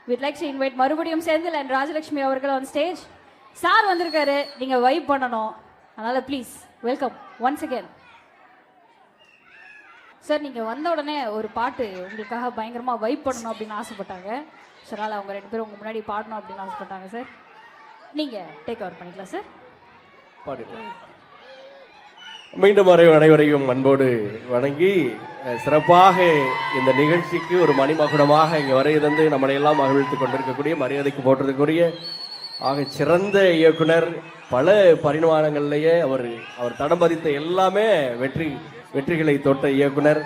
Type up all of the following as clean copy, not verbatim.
we'd like to invite மறுபடியும் Senthil and Rajalakshmi அவர்கள் on stage. Sir வந்திருக்காரு, நீங்க வைப் பண்ணணும். அதனால please welcome once again. Sir நீங்க வந்த உடனே ஒரு பாட்டு உங்களுக்காக பயங்கரமா வைப் பண்ணணும் அப்படின்னு ஆசைப்பட்டாங்க. அதனால அவங்க ரெண்டு பேரும் உங்க முன்னாடி பாடணும் அப்படின்னு ஆசைப்பட்டாங்க சார். நீங்க டேக் ஓவர் பண்ணிக்கலாம் சார். பாடிக்கலாம். மீண்டும் அனைவரையும் அன்போடு வணங்கி சிறப்பாக இந்த நிகழ்ச்சிக்கு ஒரு மணிமகுடமாக இங்கே வரைய தந்து நம்மளை எல்லாம் மகிழ்த்து கொண்டிருக்கக்கூடிய மரியாதைக்கு போட்டிருக்கக்கூடிய ஆக சிறந்த இயக்குனர். பல பரிமாணங்கள்லேயே அவர் தடம் பதித்த எல்லாமே வெற்றிகளை தொட்ட இயக்குனர்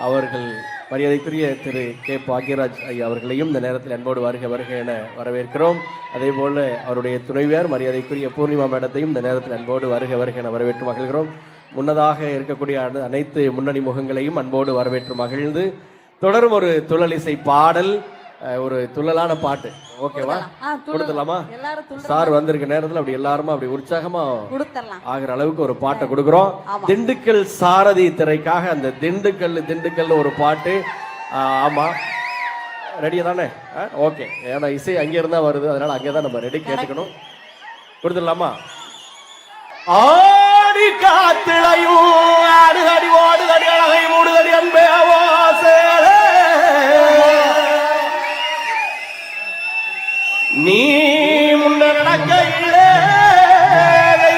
அவர்கள். மரியாதைக்குரிய திரு கே பாக்யராஜ் ஐயா அவர்களையும் இந்த நேரத்தில் அன்போடு வருக என வரவேற்கிறோம். அதே போல அவருடைய துணைவியார் மரியாதைக்குரிய பூர்ணிமா மேடத்தையும் இந்த நேரத்தில் அன்போடு வருக என வரவேற்று மகிழ்கிறோம். முன்னதாக இருக்கக்கூடிய அனைத்து முன்னணி முகங்களையும் அன்போடு வரவேற்று மகிழ்ந்து தொடரும் ஒரு துள்ளலிசை பாடல், ஒரு துள்ளலான பாட்டு. ஓகேவா? கொடுத்துடலாமா? சார் வந்திருக்க நேரத்தில் அப்படி எல்லாருமா அப்படி உற்சாகமா ஆகிற அளவுக்கு ஒரு பாட்டை கொடுக்குறோம். திண்டுக்கல் சாரதி திரைக்காக அந்த திண்டுக்கல் ஒரு பாட்டு. ஆமா, ரெடியா தானே? ஓகே. ஏன்னா இசை அங்கே இருந்தா வருது, அதனால அங்கேதான் நம்ம ரெடி கேட்டுக்கணும். கொடுத்துடலாமா? ஆடி காத்திளையும் ஆடுதடி ஓடுதடி அழகை மூடுதடி அன்பே நீ முன்ன நடக்கையிலே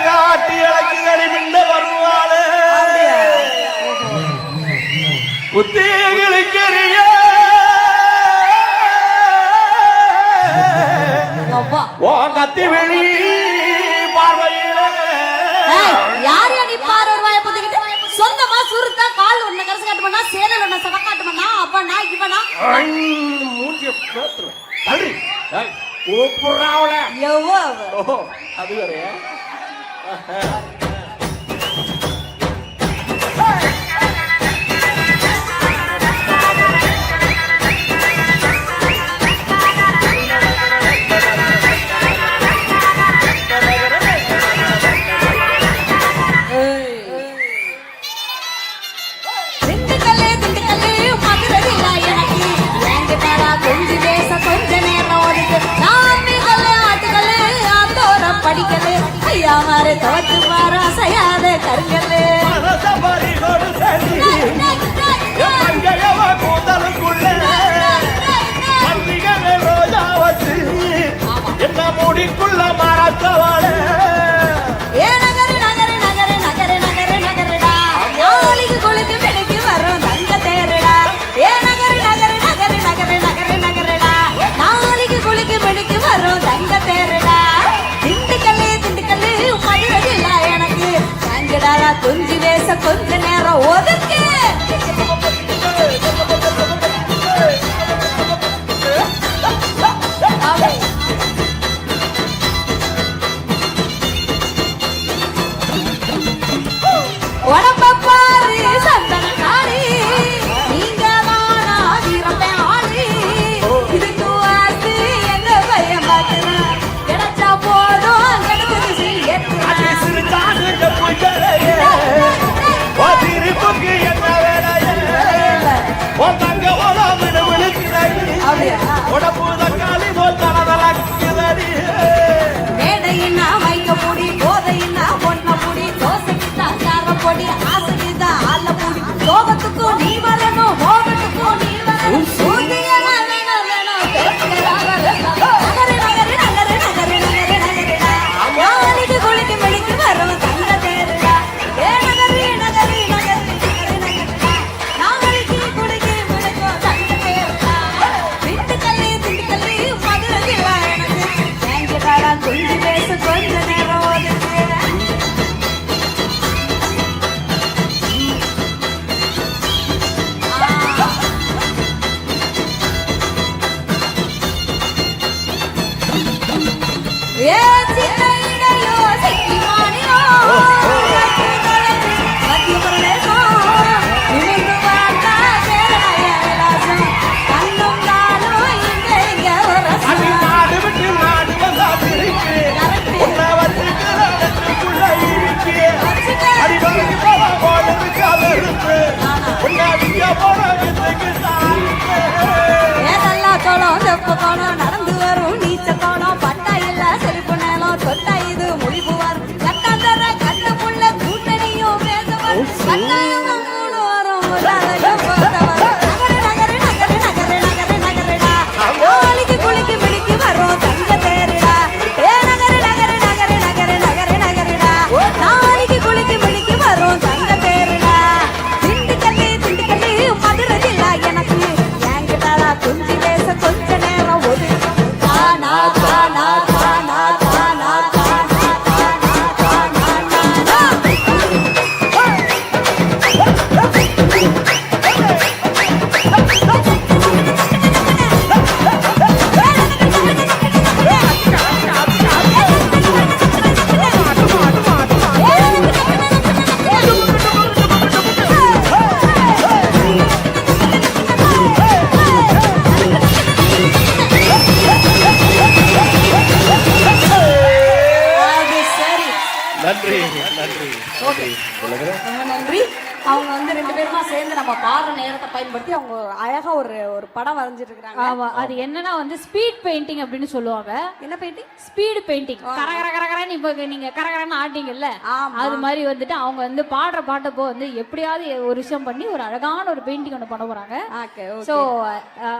காட்டி அழகுகளை மின்ன வருவாளே புத்தேகளுக்கெரிய ஓ கத்தி வெளி பார்வையிலே யார் நீ பார்வை வாய பத்திக்கிட்டு சொந்தமா சுருத்தா கால் ஒண்ணு கரசு காட்டு பண்ணா சேனல் ஒண்ணு சவ காட்டு பண்ணா அப்பனா இவனா மூஞ்சிய பேத்துற தள்ளி ஓப்புறாவல எவ்வளோ அது வேறயா? படிக்கலே ஐயா மாறு தவத்து மாற அசையாத கருங்கலே என்ன முடிக்குள்ள மறக்கவாள கொழுக்கு வெடிக்கு வரும் தங்க தேருடா ஏ நகரு நகரு நகரு நகரு நகரு நகருடா நாளைக்கு கொழுக்கு வெடிக்கு வரும் தங்க தேருடா கொஞ்சி வேச கொஞ்ச நேரம் ஒதுக்கு உடம்பாரு சந்தன காரி நீங்க தானா வீரப்பேன் ஆளி இதுக்கு வாசி எங்க பையன் பார்க்கிறேன் கிடைச்சா போதும் கிடைச்சது மேடையின்னா வைக்க முடி போதையின்னா பொண்ண முடி தோசைக்குதா கார பொடி ஆசைக்குதா ஆல முடி சோகத்துக்கும் நீ வரணும் மோகத்துக்கும் நீ வரணும் சூதியனா வேணும் நகரு நகரு நகரு நகரு நகரு நகருடா யாருக்கு குளிக்கு மெடிக்கு வரும் தங்க தேருடா ஏ நகரு நகரு நகரு நகரு நகருடா நாளைக்கு குளிக்கு மெடிக்கும் தங்க தேருடா திண்டுக்கல்லி மதுரையில எனக்கு தேங்கிடாடா கொஞ்சி பேச கொஞ்ச நேரம் ஒதுக்கு ஏ சின்ன இடையோ சிக்கி மானியோ மத்திய பிரதேசம் நிமிந்து பார்த்தா சேராய விலாசம் கண்ணும் காலும் இங்க ஒரு நாடு விட்டு நாடு வந்தா பிரிக்கு உன்னை வச்சுக்குள்ள இருக்கு அடிவருக்கு போவா போனதுக்கு அவருக்கு உன்னை விக்க போன வித்துக்கு சாருக்கு ஏதெல்லாம் தோளம் செப்பு தோளம் நடந்து நன்றி நன்றி ஓகே சொல்லுங்க. ரொம்ப நன்றி. அவங்க வந்து 2 பேருமா சேர்ந்து நம்ம பாடுற நேரத்தை பயன்படுத்தி அவங்க அழகா ஒரு படம் வரைஞ்சிட்டு இருக்காங்க. ஆமா, அது என்னன்னா வந்து ஸ்பீட் பெயிண்டிங் அப்படின்னு சொல்லுவாங்க. என்ன பெயிண்டிங்? Speed painting. கரகரன்னு இப்ப நீங்க கரகரன்னு ஆட்டிங்கல்ல, அது மாதிரி வந்துட்டு அவங்க வந்து பாடுற பாட்டப்போ வந்து எப்படியாவது ஒரு விஷயம் பண்ணி ஒரு அழகான ஒரு பெயிண்டிங் ஒன்று பண்ண போறாங்க. ஸோ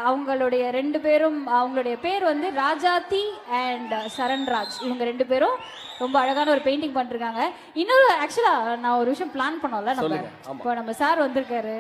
அவங்களுடைய 2 பேரும், அவங்களுடைய பேர் வந்து ராஜாத்தி அண்ட் சரண்ராஜ். இவங்க 2 பேரும் ரொம்ப அழகான ஒரு பெயிண்டிங் பண்ணிருக்காங்க. இன்னொரு ஆக்சுவலா நான் ஒரு விஷயம் பிளான் பண்ணோம்ல, நம்ம இப்போ நம்ம சார் வந்திருக்காரு.